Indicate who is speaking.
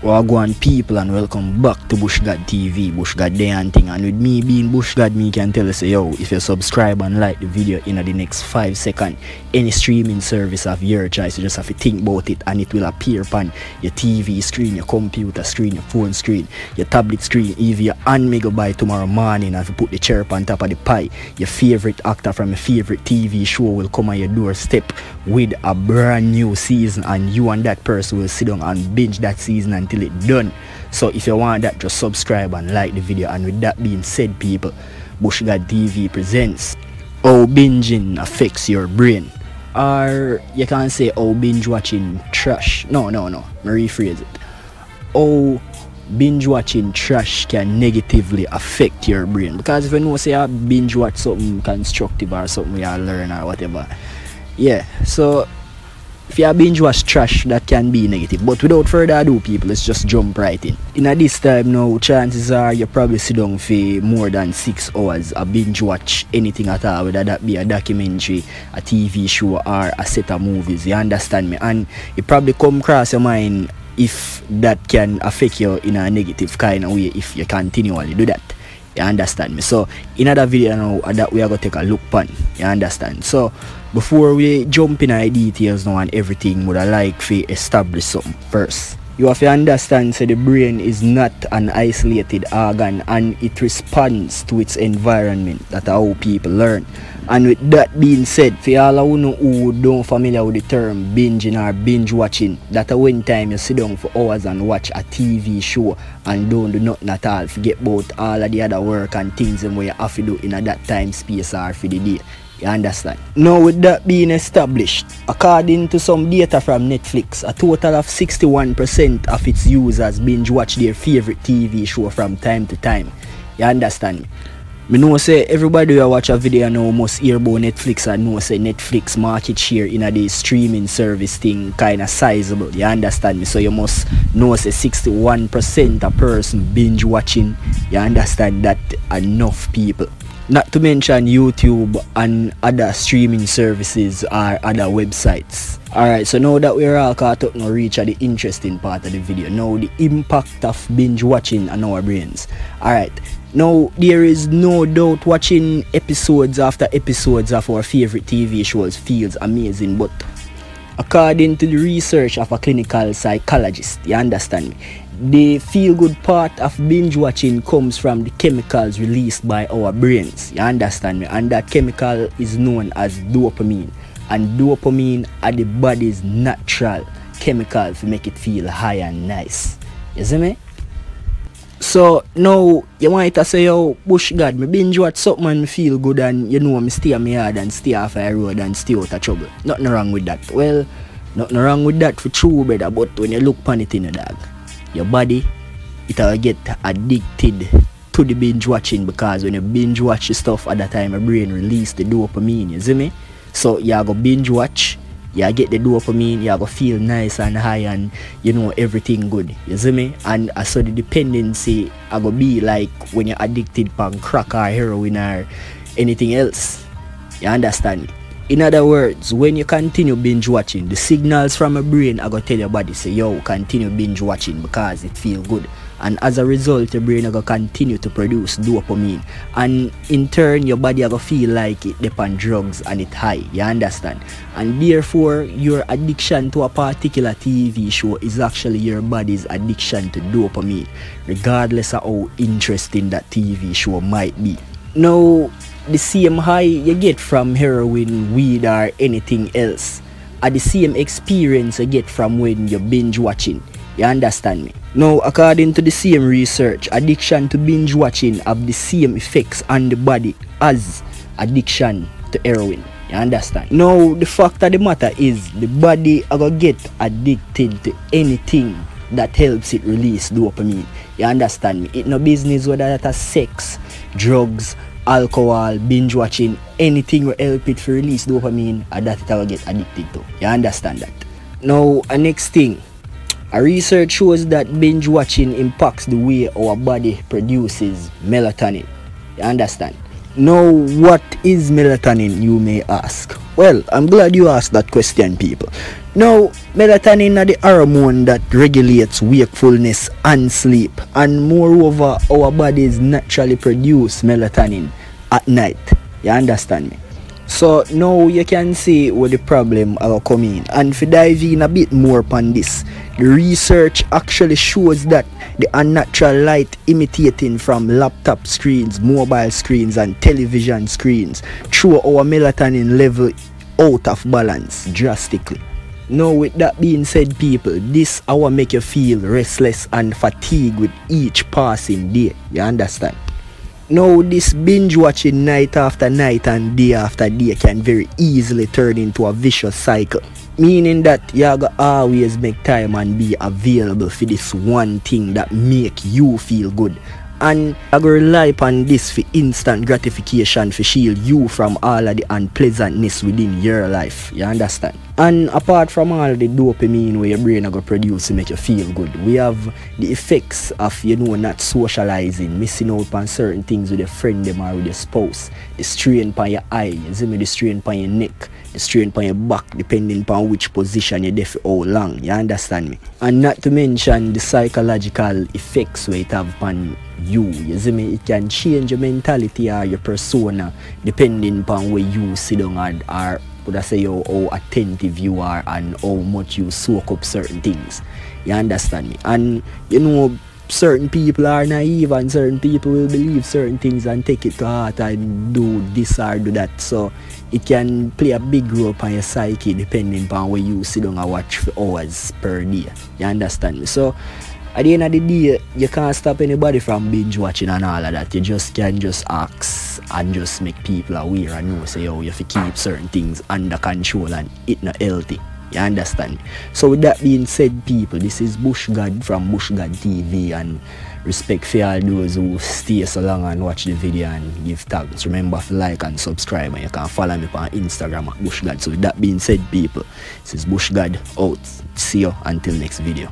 Speaker 1: Wagwan people, and welcome back to Bushgod TV, Bushgod Day and thing. And with me being Bushgod, me can tell you say, yo, if you subscribe and like the video in the next 5 seconds, any streaming service of your choice, you just have to think about it and it will appear upon your TV screen, your computer screen, your phone screen, your tablet screen, even your hand may go by tomorrow morning. If you put the chirp on top of the pie, your favorite actor from your favorite TV show will come on your doorstep with a brand new season, and you and that person will sit down and binge that season until it's done. So if you want that, just subscribe and like the video. And with that being said, people, Bushgod TV presents how binging affects your brain. Or you can say how binge watching trash. No, me rephrase it. How binge watching trash can negatively affect your brain. Because if you know say you binge watch something constructive or something you learn or whatever, yeah, so if you binge watch trash, that can be negative. But without further ado, people, let's just jump right in. In this time now, chances are you probably sit down for more than 6 hours a binge watch anything at all, whether that be a documentary, a TV show, or a set of movies. You understand me? And it probably come across your mind if that can affect you in a negative kind of way if you continually do that. You understand me? So in another video now that we are going to take a look upon. You understand? So before we jump in our details now and everything, would I like to establish something first. You have to understand so the brain is not an isolated organ and it responds to its environment. That's how people learn. And with that being said, for all who don't familiar with the term binging or binge watching, that when time you sit down for hours and watch a TV show and don't do nothing at all, forget about all of the other work and things and what you have to do in that time space or for the day. You understand? Now with that being established, according to some data from Netflix, a total of 61% of its users binge watch their favorite TV show from time to time. You understand me? Me know say everybody who watch a video now must hear about Netflix and know say Netflix market share in a the streaming service thing kinda sizable. You understand me? So you must know say 61% a person binge watching. You understand that enough people. Not to mention YouTube and other streaming services or other websites. Alright, so now that we're all caught up, now reach at the interesting part of the video. Now the impact of binge watching on our brains. Alright, now there is no doubt watching episodes after episodes of our favorite TV shows feels amazing, but according to the research of a clinical psychologist, you understand me, the feel-good part of binge watching comes from the chemicals released by our brains. You understand me? And that chemical is known as dopamine. And dopamine are the body's natural chemical to make it feel high and nice. You see me? So now you might say, yo, Bushgod, me binge watch something and me feel good and you know me stay on my yard and stay off the road and stay out of trouble. Nothing wrong with that. Well, nothing wrong with that for true, brother, but when you look upon it in the dog, your body, it will get addicted to the binge watching, because when you binge watch the stuff at that time, your brain release the dopamine, you see me? So you go binge watch, you get the dopamine, you go feel nice and high and you know everything good, you see me? And so the dependency I go be like when you're addicted to crack or heroin or anything else. You understand me? In other words, when you continue binge watching, the signals from your brain are going to tell your body, say, yo, continue binge watching because it feels good. And as a result, your brain are going to continue to produce dopamine. And in turn, your body are going to feel like it depends on drugs and it high. You understand? And therefore, your addiction to a particular TV show is actually your body's addiction to dopamine, regardless of how interesting that TV show might be. Now, the same high you get from heroin, weed or anything else are the same experience you get from when you binge watching. You understand me? Now, according to the same research, addiction to binge watching have the same effects on the body as addiction to heroin. You understand? Now, the fact of the matter is the body are gonna get addicted to anything that helps it release dopamine. You understand me? It no business whether that's sex, drugs, alcohol, binge watching, anything will help it to release dopamine, and that it will get addicted to. You understand that? Now, a next thing, a research shows that binge watching impacts the way our body produces melatonin. You understand? Now, what is melatonin, you may ask? Well, I'm glad you asked that question, people. Now, melatonin is the hormone that regulates wakefulness and sleep, and moreover, our bodies naturally produce melatonin at night. You understand me? So now you can see where the problem will come in. And if you dive in a bit more upon this, the research actually shows that the unnatural light imitating from laptop screens, mobile screens and television screens throw our melatonin level out of balance drastically. Now, with that being said, people, this will make you feel restless and fatigued with each passing day. You understand? Now, this binge watching night after night and day after day can very easily turn into a vicious cycle. Meaning that you gotta always make time and be available for this one thing that make you feel good. And I go rely upon this for instant gratification to shield you from all of the unpleasantness within your life. You understand? And apart from all the dopamine where your brain are going to produce to make you feel good, we have the effects of, not socializing, missing out on certain things with your friend them or with your spouse, the strain on your eye, the strain on your neck, the strain on your back, depending upon which position you're there for how long. You understand me? And not to mention the psychological effects where it have upon you see me, it can change your mentality or your persona depending upon where you sit down or would I say how attentive you are and how much you soak up certain things. You understand me? And certain people are naive and certain people will believe certain things and take it to heart and do this or do that. So it can play a big role on your psyche depending upon where you sit down and watch for hours per day. You understand me? So at the end of the day, you can't stop anybody from binge watching and all of that. You just can just ask and just make people aware and know, say, you have to keep certain things under control and it's not healthy. You understand? So with that being said, people, this is Bushgod from Bushgod TV, and respect for all those who stay so long and watch the video and give thanks. Remember to like and subscribe, and you can follow me on Instagram at Bushgod. So with that being said, people, this is Bushgod out. See you until next video.